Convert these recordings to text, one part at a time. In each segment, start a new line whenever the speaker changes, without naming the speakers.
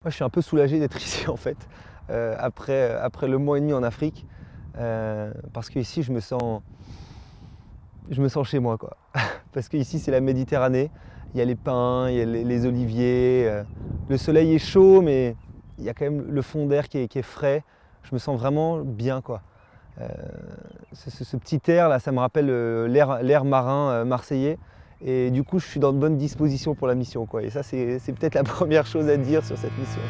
Moi, je suis un peu soulagé d'être ici en fait, après le mois et demi en Afrique, parce qu'ici je me sens chez moi quoi. Parce qu'ici c'est la Méditerranée, il y a les pins, il y a les oliviers, le soleil est chaud mais il y a quand même le fond d'air qui est frais, je me sens vraiment bien quoi. Ce petit air là, ça me rappelle l'air marin marseillais. Et du coup, je suis dans de bonnes dispositions pour la mission, quoi. Et ça, c'est peut-être la première chose à dire sur cette mission.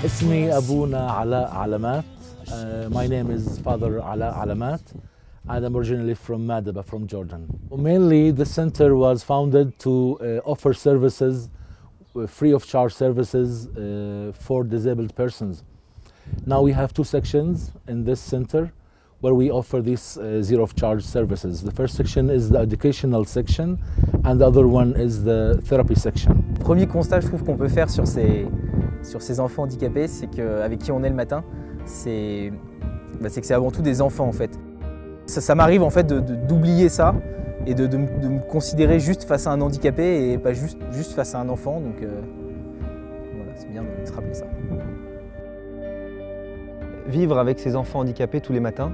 اسمي أبونا علاء علامات. My name is Father Ala Alamat. And I'm originally from Madaba, from Jordan. Mainly, the center was founded to offer services, free of charge services for disabled persons. Now we have two sections in this center where we offer these zero of charge services. The first section is the educational section and the other one is the therapy section.
Premier constat, je trouve, qu'on peut faire sur ces enfants handicapés, c'est qu'avec qui on est le matin, c'est que c'est avant tout des enfants en fait. Ça m'arrive en fait d'oublier ça et de me considérer juste face à un handicapé et pas juste face à un enfant. Donc voilà, c'est bien de se rappeler ça.
Vivre avec ces enfants handicapés tous les matins,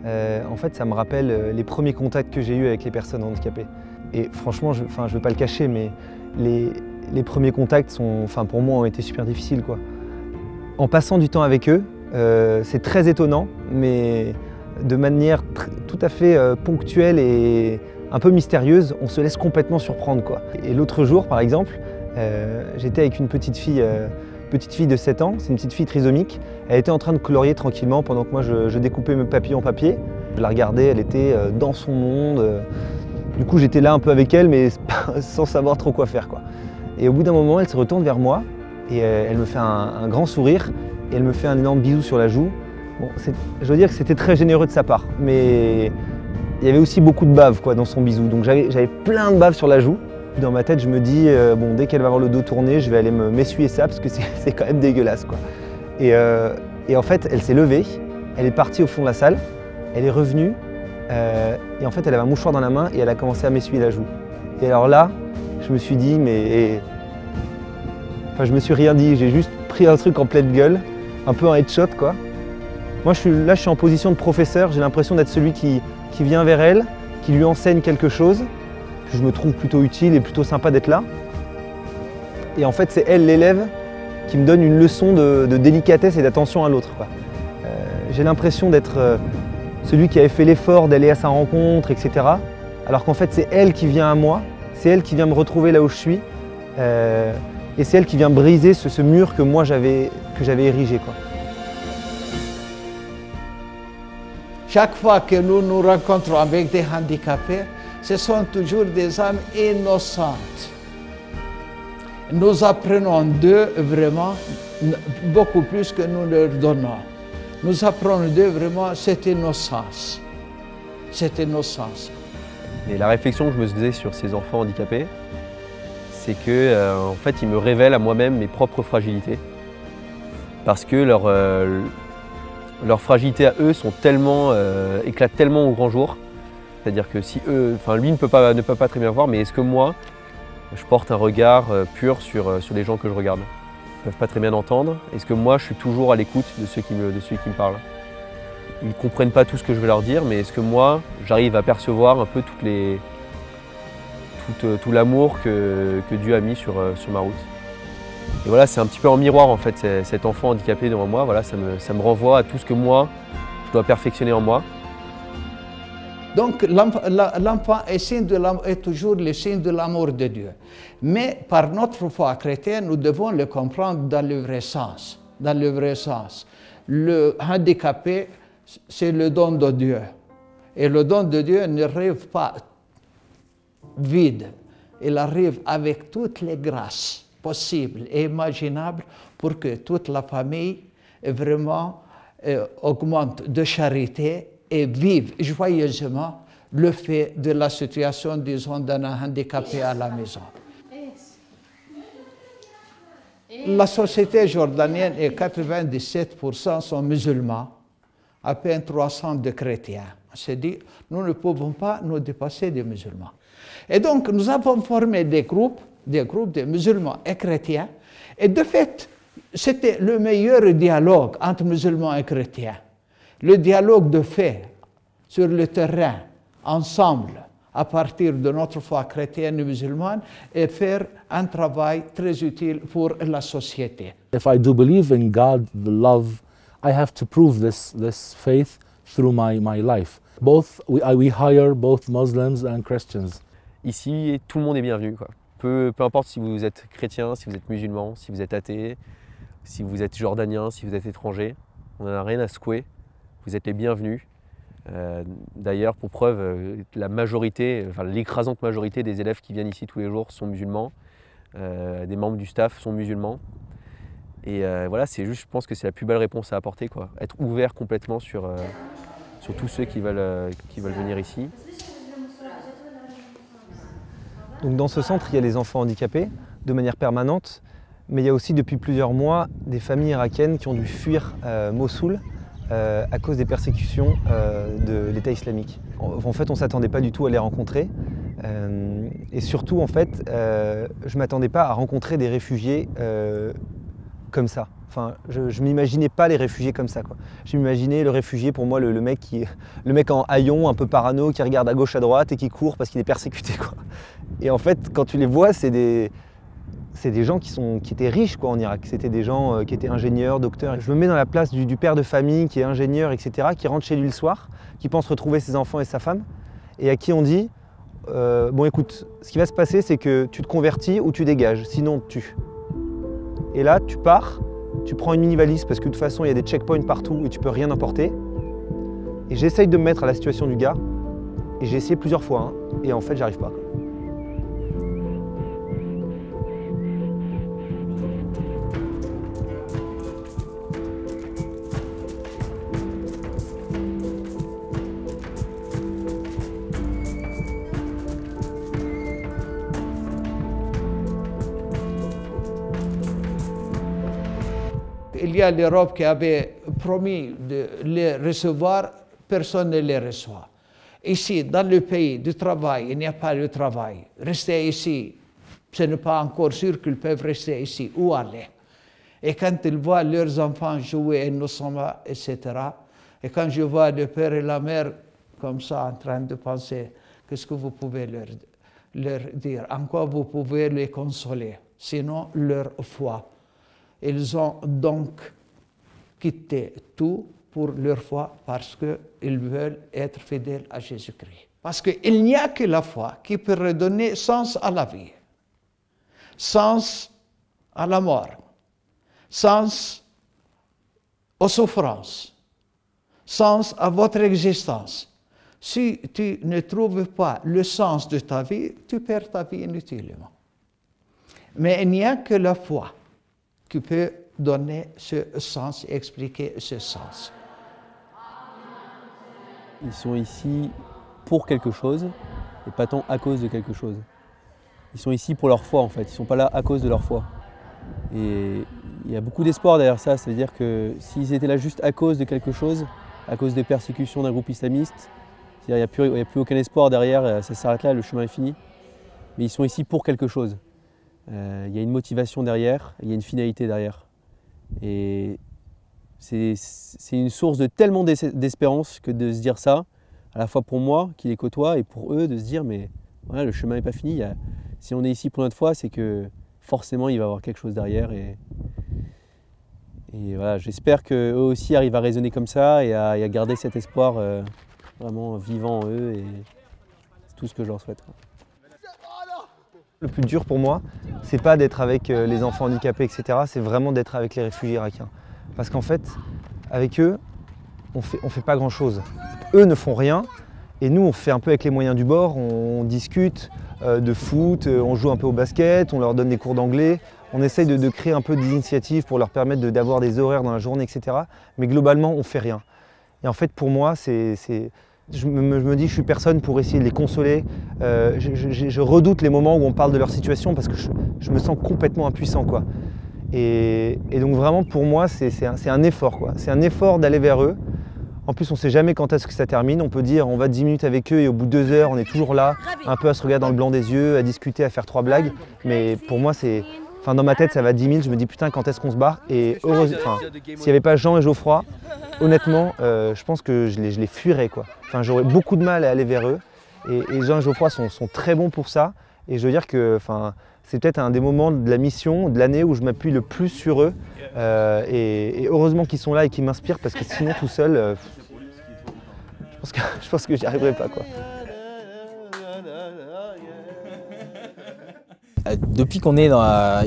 en fait, ça me rappelle les premiers contacts que j'ai eus avec les personnes handicapées. Et franchement, je ne vais pas le cacher, mais les premiers contacts pour moi, ont été super difficiles, quoi. En passant du temps avec eux, c'est très étonnant, mais de manière tout à fait ponctuelle et un peu mystérieuse, on se laisse complètement surprendre, quoi. Et l'autre jour, par exemple, j'étais avec une petite fille de 7 ans, c'est une petite fille trisomique. Elle était en train de colorier tranquillement pendant que moi je découpais mes papillons en papier. Je la regardais, elle était dans son monde. Du coup, j'étais là un peu avec elle, mais sans savoir trop quoi faire, quoi. Et au bout d'un moment, elle se retourne vers moi et elle me fait un grand sourire et elle me fait un énorme bisou sur la joue. Bon, je dois dire que c'était très généreux de sa part, mais il y avait aussi beaucoup de bave quoi, dans son bisou. Donc j'avais plein de bave sur la joue. Dans ma tête, je me dis, bon, dès qu'elle va avoir le dos tourné, je vais aller m'essuyer ça parce que c'est quand même dégueulasse, quoi. Et en fait, elle s'est levée, elle est partie au fond de la salle, elle est revenue, et en fait, elle avait un mouchoir dans la main et elle a commencé à m'essuyer la joue. Et alors là, je me suis dit, Enfin, je me suis rien dit, j'ai juste pris un truc en pleine gueule, un peu un headshot, quoi. Moi, je suis en position de professeur, j'ai l'impression d'être celui qui vient vers elle, qui lui enseigne quelque chose. Je me trouve plutôt utile et plutôt sympa d'être là. Et en fait, c'est elle, l'élève, qui me donne une leçon de délicatesse et d'attention à l'autre. J'ai l'impression d'être celui qui avait fait l'effort d'aller à sa rencontre, etc. Alors qu'en fait, c'est elle qui vient à moi, c'est elle qui vient me retrouver là où je suis. Et c'est elle qui vient briser ce mur que moi j'avais érigé, quoi.
Chaque fois que nous nous rencontrons avec des handicapés, ce sont toujours des âmes innocentes. Nous apprenons d'eux vraiment beaucoup plus que nous leur donnons. Nous apprenons d'eux vraiment cette innocence. Cette innocence.
Et la réflexion que je me faisais sur ces enfants handicapés, c'est que en fait, ils me révèlent à moi-même mes propres fragilités. Parce que leurs fragilités à eux sont éclatent tellement au grand jour. C'est-à-dire que si eux, lui ne peut pas très bien voir, mais est-ce que moi, je porte un regard pur sur les gens que je regarde? Ils ne peuvent pas très bien entendre. Est-ce que moi, je suis toujours à l'écoute de ceux qui me parlent? Ils ne comprennent pas tout ce que je veux leur dire, mais est-ce que moi, j'arrive à percevoir un peu tout l'amour que Dieu a mis sur ma route? Et voilà, c'est un petit peu en miroir en fait, cet enfant handicapé devant moi, voilà, ça me renvoie à tout ce que moi, je dois perfectionner en moi.
Donc l'enfant est toujours le signe de l'amour de Dieu. Mais par notre foi chrétienne, nous devons le comprendre dans le vrai sens. Dans le vrai sens. Le handicapé, c'est le don de Dieu. Et le don de Dieu n'arrive pas vide. Il arrive avec toutes les grâces possibles et imaginables pour que toute la famille vraiment augmente de charité et vive joyeusement le fait de la situation, disons, d'un handicapé à la maison. La société jordanienne est 97% sont musulmans, à peine 300 de chrétiens. On s'est dit, nous ne pouvons pas nous dépasser des musulmans. Et donc, nous avons formé des groupes de musulmans et chrétiens. Et de fait, c'était le meilleur dialogue entre musulmans et chrétiens. Le dialogue de fait, sur le terrain, ensemble, à partir de notre foi chrétienne et musulmane, et faire un travail très utile pour la société.
If I do believe in God, the love, I have to prove this faith through my life. We hire both Muslims and Christians.
Ici, tout le monde est bienvenu, quoi. Peu importe si vous êtes chrétien, si vous êtes musulman, si vous êtes athée, si vous êtes jordanien, si vous êtes étranger, on n'a rien à secouer, vous êtes les bienvenus. D'ailleurs, pour preuve, la majorité, enfin, l'écrasante majorité des élèves qui viennent ici tous les jours sont musulmans, des membres du staff sont musulmans. Et voilà, c'est juste, je pense que c'est la plus belle réponse à apporter, quoi. Être ouvert complètement sur tous ceux qui veulent venir ici.
Donc dans ce centre, il y a les enfants handicapés de manière permanente, mais il y a aussi depuis plusieurs mois des familles irakiennes qui ont dû fuir Mossoul à cause des persécutions de l'État islamique. En fait, on ne s'attendait pas du tout à les rencontrer. Et surtout, en fait, je ne m'attendais pas à rencontrer des réfugiés comme ça. Enfin, je ne m'imaginais pas les réfugiés comme ça, quoi. Je m'imaginais le réfugié, pour moi, le mec en haillon, un peu parano, qui regarde à gauche, à droite et qui court parce qu'il est persécuté, quoi. Et en fait, quand tu les vois, c'est des gens qui étaient riches, quoi, en Irak. C'était des gens qui étaient ingénieurs, docteurs. Je me mets dans la place du père de famille qui est ingénieur, etc., qui rentre chez lui le soir, qui pense retrouver ses enfants et sa femme, et à qui on dit bon, écoute, ce qui va se passer, c'est que tu te convertis ou tu dégages, sinon on te tue. Et là, tu pars, tu prends une mini-valise parce que de toute façon, il y a des checkpoints partout et tu peux rien emporter. Et j'essaye de me mettre à la situation du gars, et j'ai essayé plusieurs fois, hein, et en fait, j'arrive pas, quoi.
Il y a l'Europe qui avait promis de les recevoir, personne ne les reçoit. Ici, dans le pays du travail, il n'y a pas de travail. Rester ici, ce n'est pas encore sûr qu'ils peuvent rester ici. Où aller? Et quand ils voient leurs enfants jouer, et nous sommes là, etc. Et quand je vois le père et la mère comme ça en train de penser, qu'est-ce que vous pouvez leur dire? En quoi vous pouvez les consoler? Sinon, leur foi. Ils ont donc quitté tout pour leur foi parce qu'ils veulent être fidèles à Jésus-Christ. Parce qu'il n'y a que la foi qui peut redonner sens à la vie, sens à la mort, sens aux souffrances, sens à votre existence. Si tu ne trouves pas le sens de ta vie, tu perds ta vie inutilement. Mais il n'y a que la foi qui peut donner ce sens et expliquer ce sens.
Ils sont ici pour quelque chose et pas tant à cause de quelque chose. Ils sont ici pour leur foi, en fait. Ils ne sont pas là à cause de leur foi. Et il y a beaucoup d'espoir derrière ça. C'est-à-dire que s'ils étaient là juste à cause de quelque chose, à cause des persécutions d'un groupe islamiste, il n'y a plus aucun espoir derrière, ça s'arrête là, le chemin est fini. Mais ils sont ici pour quelque chose. Il y a une motivation derrière, il y a une finalité derrière. Et c'est une source de tellement d'espérance que de se dire ça, à la fois pour moi qui les côtoie et pour eux de se dire mais voilà, le chemin n'est pas fini. Si on est ici pour notre foi, c'est que forcément il va y avoir quelque chose derrière. Et voilà, j'espère qu'eux aussi arrivent à raisonner comme ça et à garder cet espoir vraiment vivant en eux. Et c'est tout ce que je leur souhaite, quoi.
Le plus dur pour moi, c'est pas d'être avec les enfants handicapés, etc. C'est vraiment d'être avec les réfugiés irakiens. Parce qu'en fait, avec eux, on fait pas grand-chose. Eux ne font rien, et nous, on fait un peu avec les moyens du bord. On discute de foot, on joue un peu au basket, on leur donne des cours d'anglais. On essaye de créer un peu des initiatives pour leur permettre d'avoir des horaires dans la journée, etc. Mais globalement, on fait rien. Et en fait, pour moi, je me dis que je suis personne pour essayer de les consoler. Je redoute les moments où on parle de leur situation parce que je me sens complètement impuissant, quoi. Et donc vraiment pour moi c'est un effort quoi. C'est un effort d'aller vers eux. En plus on ne sait jamais quand est-ce que ça termine. On peut dire on va 10 minutes avec eux et au bout de 2 heures on est toujours là, un peu à se regarder dans le blanc des yeux, à discuter, à faire 3 blagues. Mais pour moi c'est... Enfin, dans ma tête ça va 10 000, je me dis putain quand est-ce qu'on se barre. Et heureusement, s'il n'y avait pas Jean et Geoffroy, honnêtement je pense que je les fuirais quoi. Enfin, j'aurais beaucoup de mal à aller vers eux. Et Jean et Geoffroy sont très bons pour ça. Et je veux dire que c'est peut-être un des moments de la mission, de l'année où je m'appuie le plus sur eux. Et heureusement qu'ils sont là et qu'ils m'inspirent parce que sinon tout seul, je pense que j'y arriverai pas quoi.
Depuis qu'on est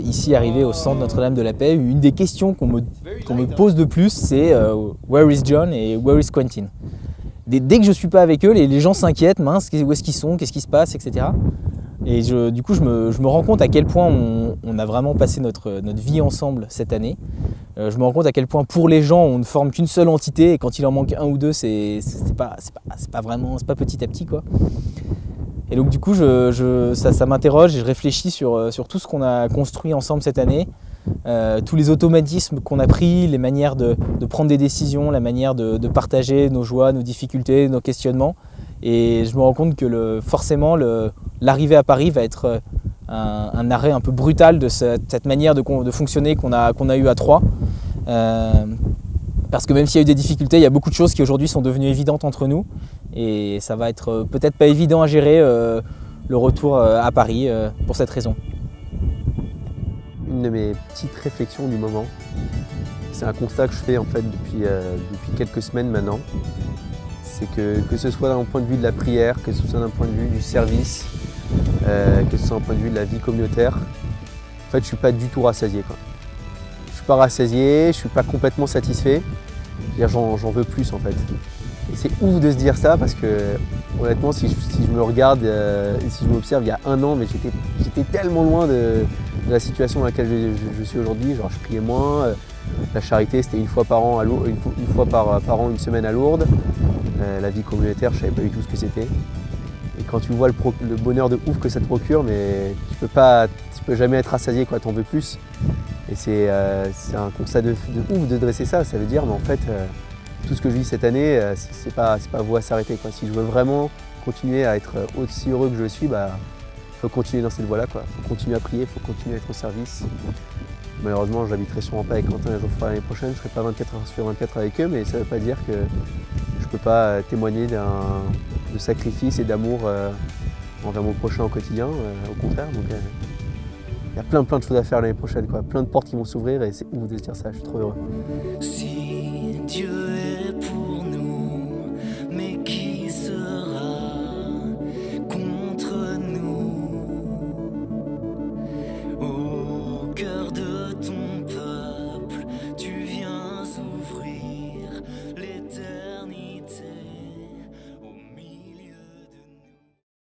ici arrivé au centre Notre-Dame de la Paix, une des questions qu'on me pose de plus, c'est Where is John et Where is Quentin? Dès que je ne suis pas avec eux, les gens s'inquiètent, mince, où est-ce qu'ils sont, qu'est-ce qui se passe, etc. Et du coup, je me rends compte à quel point on a vraiment passé notre vie ensemble cette année. Je me rends compte à quel point pour les gens, on ne forme qu'une seule entité et quand il en manque un ou deux, c'est pas petit à petit quoi. Et donc du coup, ça m'interroge et je réfléchis sur tout ce qu'on a construit ensemble cette année, tous les automatismes qu'on a pris, les manières de prendre des décisions, la manière de partager nos joies, nos difficultés, nos questionnements. Et je me rends compte que forcément, l'arrivée à Paris va être un arrêt un peu brutal de cette manière de fonctionner qu'on a eu à trois. Parce que même s'il y a eu des difficultés, il y a beaucoup de choses qui aujourd'hui sont devenues évidentes entre nous. Et ça va être peut-être pas évident à gérer le retour à Paris pour cette raison.
Une de mes petites réflexions du moment, c'est un constat que je fais en fait depuis quelques semaines maintenant. C'est que ce soit d'un point de vue de la prière, que ce soit d'un point de vue du service, que ce soit d'un point de vue de la vie communautaire, en fait je suis pas du tout rassasié quoi. Je suis pas rassasié, je suis pas complètement satisfait. J'en veux plus en fait. Et c'est ouf de se dire ça parce que honnêtement si je me regarde et si je m'observe il y a un an, mais j'étais tellement loin de la situation dans laquelle je suis aujourd'hui. Genre je priais moins, la charité c'était une fois par an, par an, une semaine à Lourdes. La vie communautaire, je savais pas du tout ce que c'était. Et quand tu vois le bonheur de ouf que ça te procure, mais tu peux jamais être rassasié quoi, t'en veux plus. Et c'est un constat de ouf de dresser ça. Ça veut dire, mais en fait, tout ce que je vis cette année, c'est pas voué à s'arrêter quoi. Si je veux vraiment continuer à être aussi heureux que je le suis, bah, faut continuer dans cette voie-là quoi. Faut continuer à prier, faut continuer à être au service. Malheureusement, je n'habiterai sûrement pas avec Quentin et Geoffroy l'année prochaine. Je ne serai pas 24 heures sur 24 avec eux, mais ça ne veut pas dire que je ne peux pas témoigner de sacrifice et d'amour envers mon prochain au quotidien. Au contraire, donc il y a plein de choses à faire l'année prochaine, quoi. Plein de portes qui vont s'ouvrir et c'est ouf de se dire ça. Je suis trop heureux.
Si Dieu est pour nous,